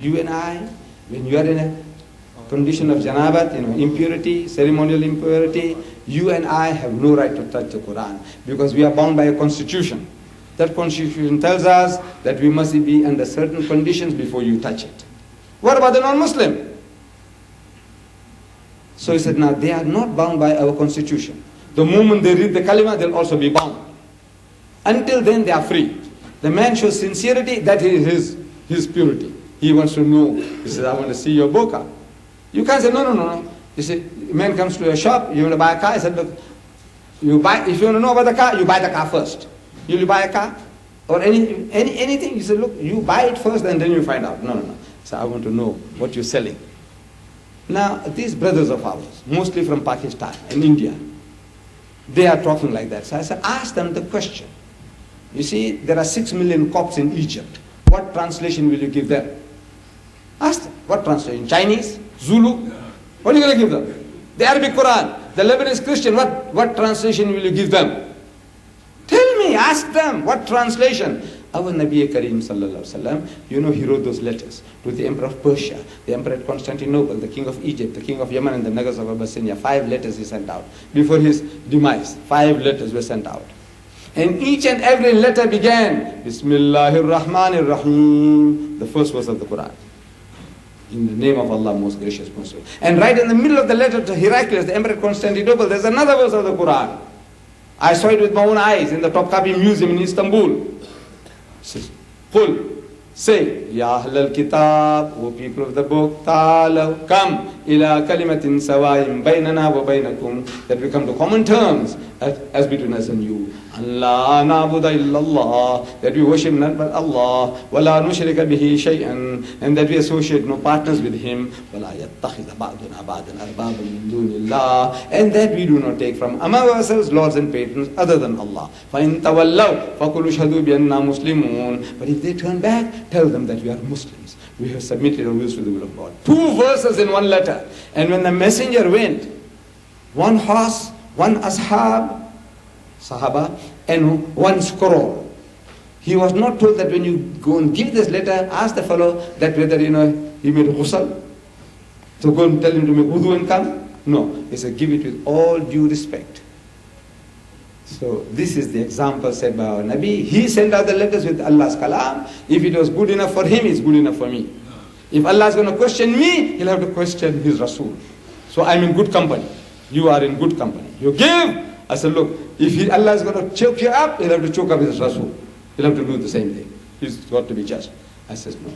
You and I, when you are in a condition of janabat, impurity, ceremonial impurity, you and I have no right to touch the Quran because we are bound by a constitution. That constitution tells us that we must be under certain conditions before you touch it. What about the non-Muslim? So he said, now they are not bound by our constitution. The moment they read the kalima, they'll also be bound. Until then, they are free. The man shows sincerity, that is his purity. He wants to know. He says, I want to see your burqa. You can't say, no. You see, a man comes to a shop, you want to buy a car. I said, look, if you want to know about the car, you buy the car first. You buy a car or anything. You say, look, you buy it first and then you find out. No. So I want to know what you're selling. Now, these brothers of ours, mostly from Pakistan and India, they are talking like that. So I said, ask them the question. You see, there are 6 million Copts in Egypt. What translation will you give them? Ask them. What translation? Chinese? Zulu? What are you going to give them? The Arabic Quran. The Lebanese Christian, what translation will you give them? Tell me, ask them, what translation? Our Nabi Kareem sallallahu alaihi wasallam, he wrote those letters to the Emperor of Persia, the Emperor of Constantinople, the King of Egypt, the King of Yemen, and the Nagas of Abyssinia. 5 letters he sent out. Before his demise, 5 letters were sent out. And each and every letter began, Bismillahir Rahmanir Rahim, the first verse of the Quran. In the name of Allah, most gracious, most merciful. And right in the middle of the letter to Heraclius, the Emperor of Constantinople, there's another verse of the Quran. I saw it with my own eyes in the Topkapi Museum in Istanbul. Qul, say, Ya Ahlal Kitab, O people of the book, Ta'alaw, come, ila kalimatin sawa'im baynana wa baynakum, that we come to common terms as between us and you. Allah na'budu illallah, that we worship none but Allah, wa la nushrika bihi shay'an, and that we associate no partners with Him, wa la yattakhidha ba'duna ba'dan arbaban min dunillah, and that we do not take from among ourselves lords and patrons other than Allah. Fa in tawallaw faqulu ashhadu bi anna muslimun, but if they turn back, tell them that we are Muslims. We have submitted our wills to the will of God. 2 verses in 1 letter. And when the messenger went, 1 horse, 1 sahaba, and 1 scroll. He was not told that when you go and give this letter, ask the fellow that whether he made ghusl. So go and tell him to make wudu and come. No, he said give it with all due respect. So this is the example set by our Nabi. He sent out the letters with Allah's kalam. If it was good enough for him, it's good enough for me. If Allah is going to question me, he'll have to question his Rasul. So I'm in good company. You are in good company. You give. I said, look, if Allah is going to choke you up, he'll have to choke up his Rasul. He'll have to do the same thing. He's got to be just. I said, no.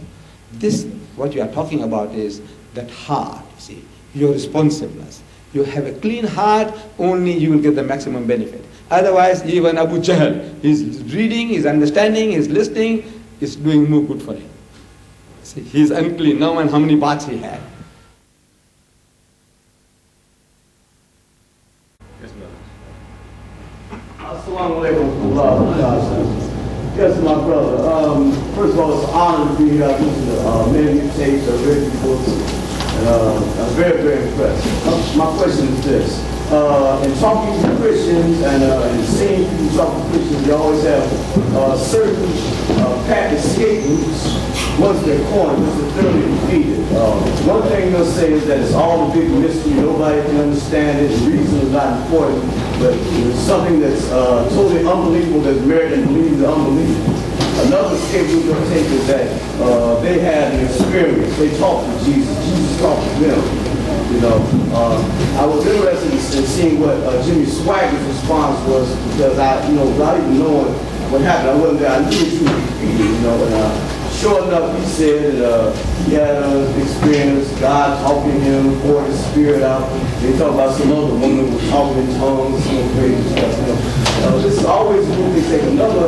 This, what you are talking about is that heart, see, your responsiveness. You have a clean heart, only you will get the maximum benefit. Otherwise, even Abu Jahl, he's reading, he's understanding, he's listening, is doing no good for him. See, he's unclean. Now, and how many baths he had. Assalamu alaikum. Yes, my brother. First of all, it's an honor to be here. I've listened to many tapes, I've read your books, and I'm very, very impressed. My question is this. In talking to Christians and seeing people talk to Christians, they always have certain packed escape routes once they're cornered, once they're thoroughly defeated. One thing they'll say is that it's all a big mystery, nobody can understand it, the reason is not important, but it's something that's totally unbelievable that's merited and believed the unbelievable. Another escape route they'll take is that they had an experience, they talked to Jesus, Jesus talked to them. I was interested in seeing what Jimmy Swagger's response was because without even knowing what happened, I wasn't there. I knew he was defeated, and sure enough, he said that he had an experience, God talking to him, poured his spirit out. They talk about some other woman who was talking in tongues, some crazy stuff. This is always when they take another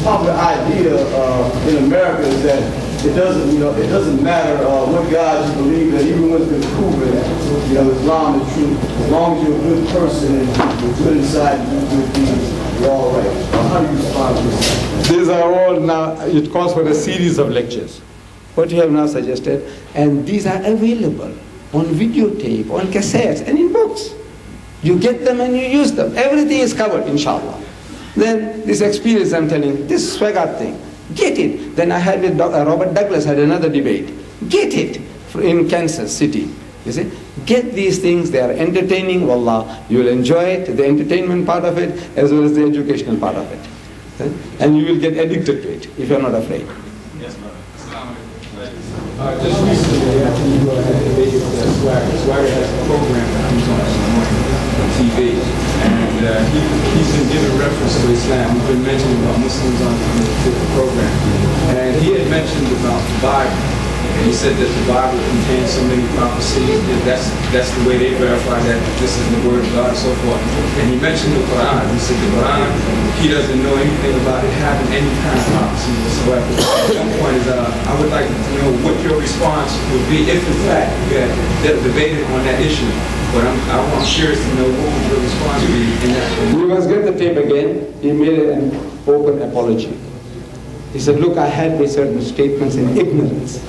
popular idea in America is that it doesn't matter what God you believe in, even when it's been proven, Islam is true. As long as you're a good person and you're good inside and you do good deeds, you're all right. How do you respond to this? These are all now, it calls for a series of lectures. What you have now suggested, and these are available on videotape, on cassettes, and in books. You get them and you use them. Everything is covered, inshallah. Then this experience I'm telling you, this Swaggart thing, get it. Then I had with Robert Douglas had another debate. Get it in Kansas City. You see, get these things, they are entertaining, wallah, you will enjoy it, the entertainment part of it, as well as the educational part of it. And you will get addicted to it, if you are not afraid. Yes, brother. Just recently, I think you had a debate with Swagger. Swagger has a program that comes on TV, and he's been giving reference to Islam. He's been mentioning about Muslims on the program. And he had mentioned about the Bible. And he said that the Bible contains so many prophecies, that that's the way they verify that this is the word of God and so forth. And he mentioned the Quran. He said the Quran, he doesn't know anything about it having any kind of prophecy whatsoever. One point is, I would like to know what your response would be if in fact you had debated on that issue. But I'm curious to know what would your response be in that. You must get the tape again. He made an open apology. He said, look, I had made certain statements in ignorance.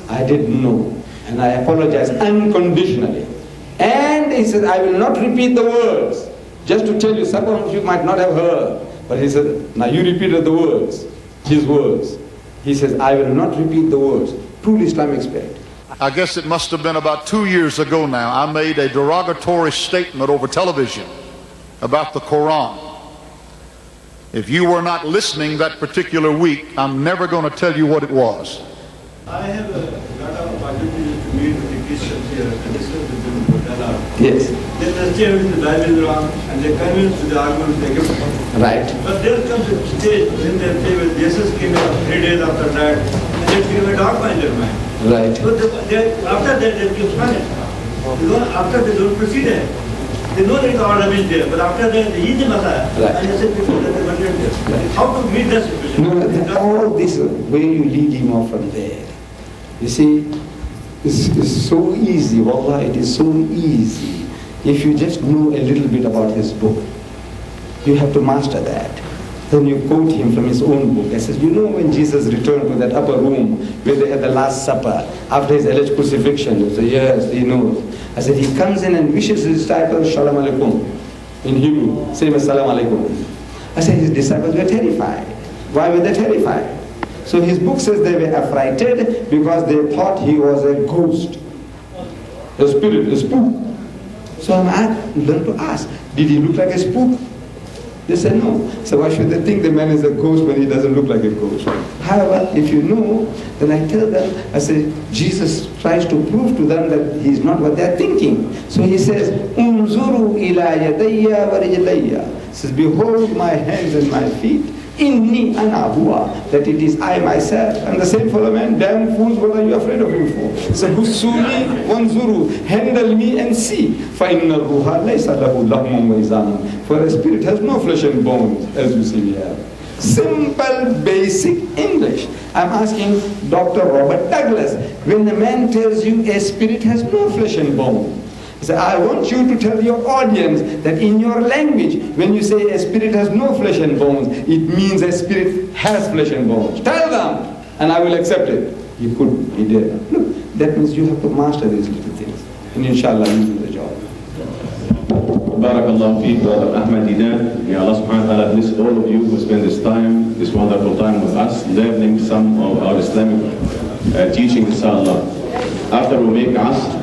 I didn't know, and I apologize unconditionally. And he said, I will not repeat the words. Just to tell you, some of you might not have heard. But he said, now you repeated the words, his words. He says, I will not repeat the words. True Islamic spirit. I guess it must have been about 2 years ago now, I made a derogatory statement over television about the Quran. If you were not listening that particular week, I'm never going to tell you what it was. I have a lot of opportunity to meet with the Christians here and discuss with them about Allah. Yes. They say the Bible is wrong and they convince with the arguments they give. Right. But there comes a stage when they say, well, Jesus came up 3 days after that, and they became a dogma in their mind. Right. So after that they keep silent. After they don't proceed ahead. They know that it's all rubbish there, but after that he is the Messiah. Right. And they say people that they wanted there. Right. How to meet that situation? No, all this way you lead him off from there. You see, it's so easy, wallah, it is so easy. If you just know a little bit about his book, you have to master that. Then you quote him from his own book. He says, you know when Jesus returned to that upper room where they had the Last Supper, after his alleged crucifixion, he said, yes, he knows. I said, he comes in and wishes his disciples, Shalom Alaikum, in Hebrew, same as Salam Alaikum. I said, his disciples were terrified. Why were they terrified? So his book says they were affrighted because they thought he was a ghost, a spirit, a spook. So I learned to ask, did he look like a spook? They said no. So why should they think the man is a ghost when he doesn't look like a ghost? However, if you know, then I tell them, I say, Jesus tries to prove to them that he's not what they're thinking. So he says, Unzuru ila yadayya wa rijlayya. He says, behold my hands and my feet. Inni ana huwa, that it is I myself. And the same fellow man, damn fools, what are you afraid of me for? So Husuni wanzuru, handle me and see. فَإِنَّ الرُّوحَ لَيْسَ لَهُ لَحْمٌ وَإِزَامٌ. For a spirit has no flesh and bones, as you see we have. Simple, basic English. I'm asking Dr. Robert Douglas, when a man tells you a spirit has no flesh and bone, he said, I want you to tell your audience that in your language, when you say a spirit has no flesh and bones, it means a spirit has flesh and bones. Tell them, and I will accept it. He couldn't, he did. Look, that means you have to master these little things. And inshallah, you do the job. Barakallahu feek, Brother Ahmad Deedat. May Allah subhanahu wa ta'ala bless all of you who spend this time, this wonderful time with us, learning some of our Islamic teaching, inshallah. After we make us,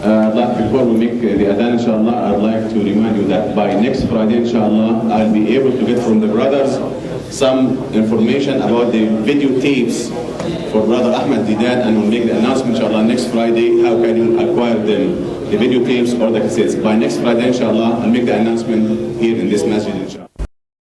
before we make the adhan, inshallah, I'd like to remind you that by next Friday, inshallah, I'll be able to get from the brothers some information about the videotapes for Brother Ahmad Deedat, and we'll make the announcement, inshallah, next Friday, how can you acquire them, the videotapes or the cassettes. By next Friday, inshallah, I'll make the announcement here in this masjid, inshallah.